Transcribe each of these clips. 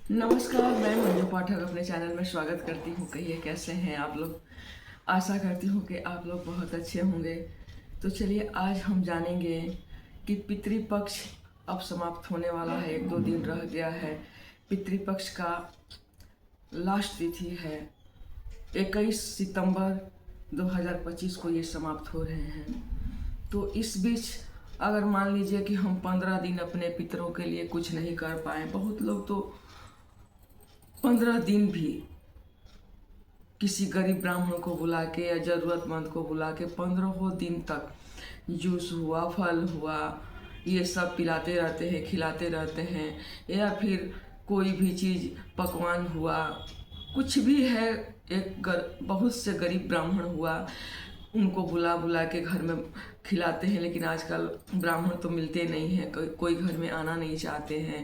नमस्कार, मैं मंजू पाठक अपने चैनल में स्वागत करती हूँ। कहिए कैसे हैं आप लोग। आशा करती हूँ कि आप लोग बहुत अच्छे होंगे। तो चलिए आज हम जानेंगे कि पितृपक्ष अब समाप्त होने वाला है। 1-2 दिन रह गया है। पितृपक्ष का लास्ट तिथि है 21 सितंबर 2025 को ये समाप्त हो रहे हैं। तो इस बीच अगर मान लीजिए कि हम 15 दिन अपने पितरों के लिए कुछ नहीं कर पाए, बहुत लोग तो 15 दिन भी किसी गरीब ब्राह्मण को बुला के या ज़रूरतमंद को बुला के 15 दिन तक जूस हुआ, फल हुआ, ये सब पिलाते रहते हैं, खिलाते रहते हैं। या फिर कोई भी चीज़ पकवान हुआ, कुछ भी है, बहुत से गरीब ब्राह्मण हुआ, उनको बुला बुला के घर में खिलाते हैं। लेकिन आजकल ब्राह्मण तो मिलते नहीं हैं, कोई घर में आना नहीं चाहते हैं।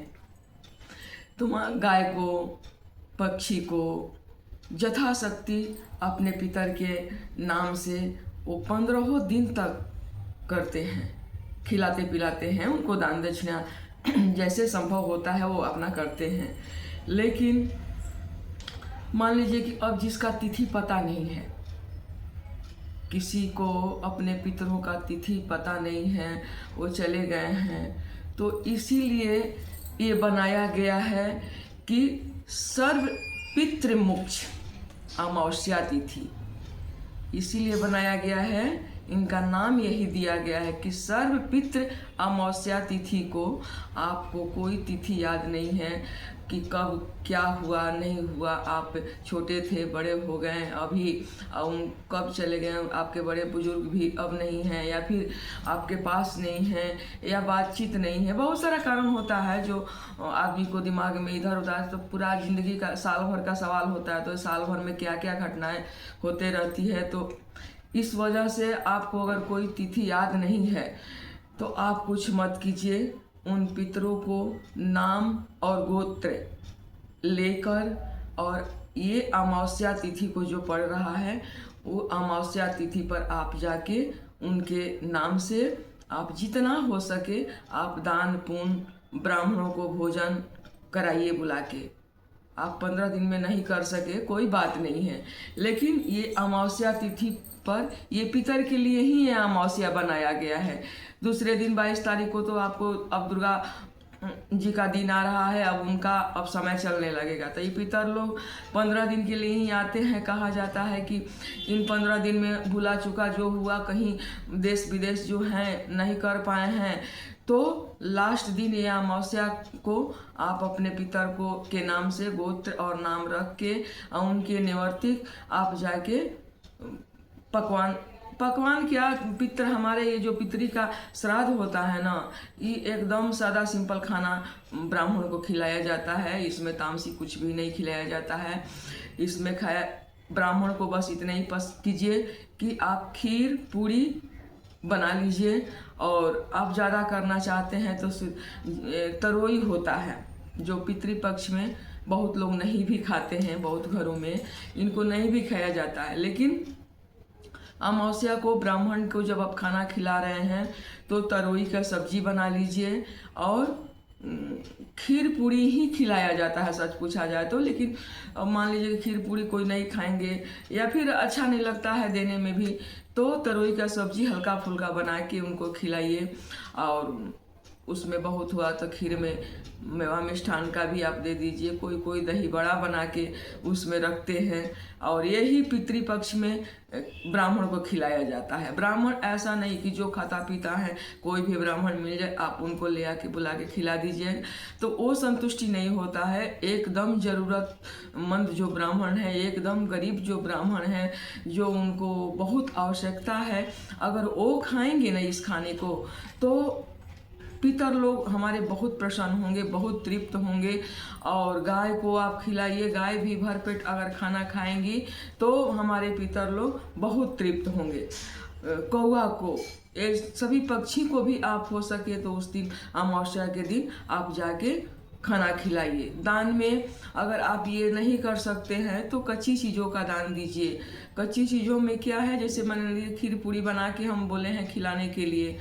तो गाय को, पक्षी को यथाशक्ति अपने पितर के नाम से वो 15 दिन तक करते हैं, खिलाते पिलाते हैं, उनको दान दक्षिणा जैसे संभव होता है वो अपना करते हैं। लेकिन मान लीजिए कि अब जिसका तिथि पता नहीं है, किसी को अपने पितरों का तिथि पता नहीं है, वो चले गए हैं, तो इसीलिए ये बनाया गया है कि सर्व पितृमोक्ष अमावस्या तिथि, इसीलिए बनाया गया है। इनका नाम यही दिया गया है कि सर्व पितृ अमावस्या तिथि को आपको कोई तिथि याद नहीं है कि कब क्या हुआ नहीं हुआ, आप छोटे थे, बड़े हो गए, अभी कब चले गए, आपके बड़े बुजुर्ग भी अब नहीं हैं, या फिर आपके पास नहीं है, या बातचीत नहीं है। बहुत सारा कारण होता है जो आदमी को दिमाग में इधर उधर, तो पूरा जिंदगी का साल भर का सवाल होता है। तो साल भर में क्या क्या घटनाएं होते रहती है, तो इस वजह से आपको अगर कोई तिथि याद नहीं है तो आप कुछ मत कीजिए। उन पितरों को नाम और गोत्र लेकर, और ये अमावस्या तिथि को जो पड़ रहा है, वो अमावस्या तिथि पर आप जाके उनके नाम से आप जितना हो सके आप दान पुण्य, ब्राह्मणों को भोजन कराइए बुला के। आप 15 दिन में नहीं कर सके कोई बात नहीं है, लेकिन ये अमावस्या तिथि पर ये पितर के लिए ही ये अमावस्या बनाया गया है। दूसरे दिन 22 तारीख को तो आपको अब दुर्गा जी का दिन आ रहा है, अब उनका अब समय चलने लगेगा। तो ये पितर लोग 15 दिन के लिए ही आते हैं। कहा जाता है कि इन 15 दिन में भूला चुका जो हुआ, कहीं देश विदेश जो हैं नहीं कर पाए हैं, तो लास्ट दिन या अमावस्या को आप अपने पितर को के नाम से गोत्र और नाम रख के उनके निवर्तिक आप जाके पकवान क्या, पितर हमारे ये जो पितरी का श्राद्ध होता है ना, ये एकदम सादा सिंपल खाना ब्राह्मण को खिलाया जाता है। इसमें तामसी कुछ भी नहीं खिलाया जाता है। इसमें खाया ब्राह्मण को बस इतना ही कीजिए कि आप खीर पूरी बना लीजिए, और आप ज़्यादा करना चाहते हैं तो तरोई होता है जो पितृपक्ष में बहुत लोग नहीं भी खाते हैं, बहुत घरों में इनको नहीं भी खाया जाता है। लेकिन अमावस्या को ब्राह्मण को जब आप खाना खिला रहे हैं तो तरोई का सब्जी बना लीजिए, और खीर पूरी ही खिलाया जाता है सच पूछा जाए तो। लेकिन अब मान लीजिए कि खीर पूरी कोई नहीं खाएंगे या फिर अच्छा नहीं लगता है देने में भी, तो तरोई का सब्जी हल्का फुल्का बना के उनको खिलाइए। और उसमें बहुत हुआ तो खीर में मेवा मिष्ठान का भी आप दे दीजिए। कोई कोई दही बड़ा बना के उसमें रखते हैं, और यही पितृपक्ष में ब्राह्मण को खिलाया जाता है। ब्राह्मण ऐसा नहीं कि जो खाता पीता है कोई भी ब्राह्मण मिल जाए आप उनको ले आके बुला के खिला दीजिए, तो वो संतुष्टि नहीं होता है। एकदम ज़रूरतमंद जो ब्राह्मण है, एकदम गरीब जो ब्राह्मण है, जो उनको बहुत आवश्यकता है, अगर वो खाएंगे ना इस खाने को, तो पितर लोग हमारे बहुत प्रसन्न होंगे, बहुत तृप्त होंगे। और गाय को आप खिलाइए, गाय भी भरपेट अगर खाना खाएंगी तो हमारे पितर लोग बहुत तृप्त होंगे। कौवा को, ये सभी पक्षी को भी आप हो सके तो उस दिन अमावस्या के दिन आप जाके खाना खिलाइए। दान में अगर आप ये नहीं कर सकते हैं तो कच्ची चीज़ों का दान दीजिए। कच्ची चीज़ों में क्या है, जैसे मान लीजिए खीर पूरी बना के हम बोले हैं खिलाने के लिए,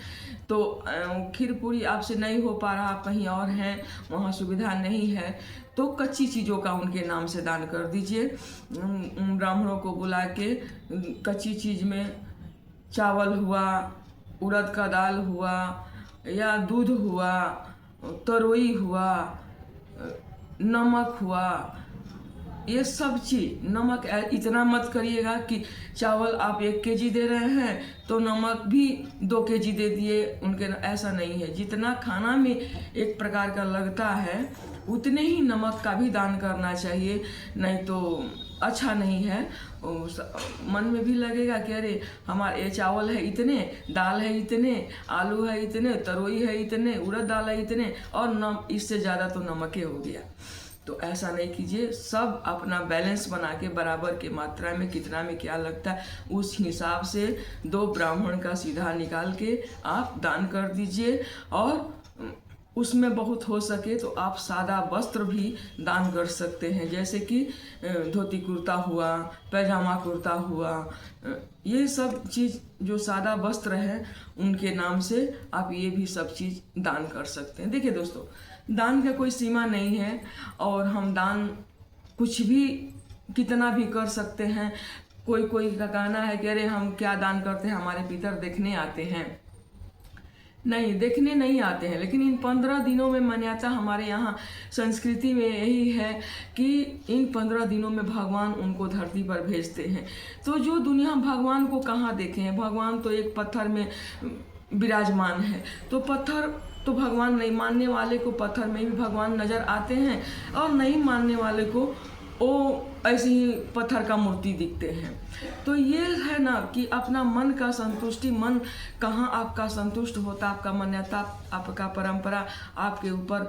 तो खीर पूरी आपसे नहीं हो पा रहा, आप कहीं और हैं, वहाँ सुविधा नहीं है, तो कच्ची चीज़ों का उनके नाम से दान कर दीजिए। ब्राह्मणों को बुला के कच्ची चीज़ में चावल हुआ, उड़द का दाल हुआ, या दूध हुआ, तरोई हुआ, नमक हुआ, ये सब चीज़। नमक इतना मत करिएगा कि चावल आप 1 केजी दे रहे हैं तो नमक भी 2 केजी दे दिए उनके, ऐसा नहीं है। जितना खाना में एक प्रकार का लगता है उतने ही नमक का भी दान करना चाहिए, नहीं तो अच्छा नहीं है। मन में भी लगेगा कि अरे हमारे ये चावल है इतने, दाल है इतने, आलू है इतने, तरोई है इतने, उड़द दाल है इतने, और इससे ज़्यादा तो नमक ही हो गया। तो ऐसा नहीं कीजिए, सब अपना बैलेंस बना के बराबर के मात्रा में कितना में क्या लगता है उस हिसाब से 2 ब्राह्मण का सीधा निकाल के आप दान कर दीजिए। और उसमें बहुत हो सके तो आप सादा वस्त्र भी दान कर सकते हैं, जैसे कि धोती कुर्ता हुआ, पैजामा कुर्ता हुआ, ये सब चीज़ जो सादा वस्त्र है उनके नाम से आप ये भी सब चीज़ दान कर सकते हैं। देखिए दोस्तों, दान का कोई सीमा नहीं है, और हम दान कुछ भी कितना भी कर सकते हैं। कोई का कहना है कि अरे हम क्या दान करते हैं, हमारे पितर देखने आते हैं। नहीं, देखने नहीं आते हैं, लेकिन इन 15 दिनों में मान्यता हमारे यहाँ संस्कृति में यही है कि इन 15 दिनों में भगवान उनको धरती पर भेजते हैं। तो जो दुनिया भगवान को कहाँ देखे हैं, भगवान तो एक पत्थर में विराजमान है, तो पत्थर तो भगवान नहीं, मानने वाले को पत्थर में भी भगवान नज़र आते हैं, और नहीं मानने वाले को वो ऐसे ही पत्थर का मूर्ति दिखते हैं। तो ये है ना कि अपना मन का संतुष्टि, मन कहाँ आपका संतुष्ट होता, आपका मान्यता, आपका परंपरा आपके ऊपर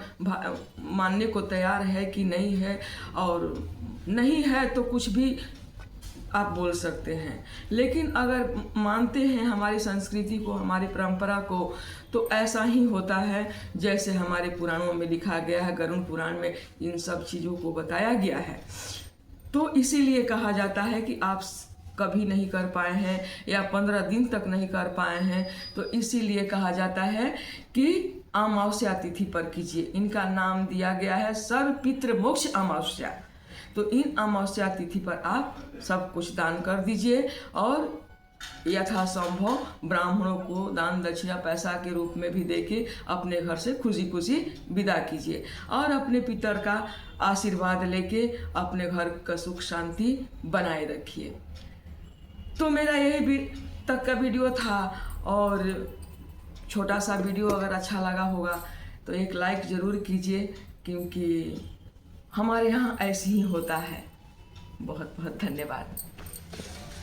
मानने को तैयार है कि नहीं है, और नहीं है तो कुछ भी आप बोल सकते हैं। लेकिन अगर मानते हैं हमारी संस्कृति को, हमारी परंपरा को, तो ऐसा ही होता है जैसे हमारे पुराणों में लिखा गया है। गरुड़ पुराण में इन सब चीज़ों को बताया गया है। तो इसीलिए कहा जाता है कि आप कभी नहीं कर पाए हैं या 15 दिन तक नहीं कर पाए हैं, तो इसीलिए कहा जाता है कि अमावस्या तिथि पर कीजिए। इनका नाम दिया गया है सर्व पितृ मोक्ष अमावस्या। तो इन अमावस्या तिथि पर आप सब कुछ दान कर दीजिए, और यथासंभव ब्राह्मणों को दान दक्षिणा पैसा के रूप में भी देके अपने घर से खुशी खुशी विदा कीजिए, और अपने पितर का आशीर्वाद लेके अपने घर का सुख शांति बनाए रखिए। तो मेरा यही तक का वीडियो था, और छोटा सा वीडियो अगर अच्छा लगा होगा तो एक लाइक ज़रूर कीजिए, क्योंकि हमारे यहाँ ऐसे ही होता है। बहुत बहुत धन्यवाद।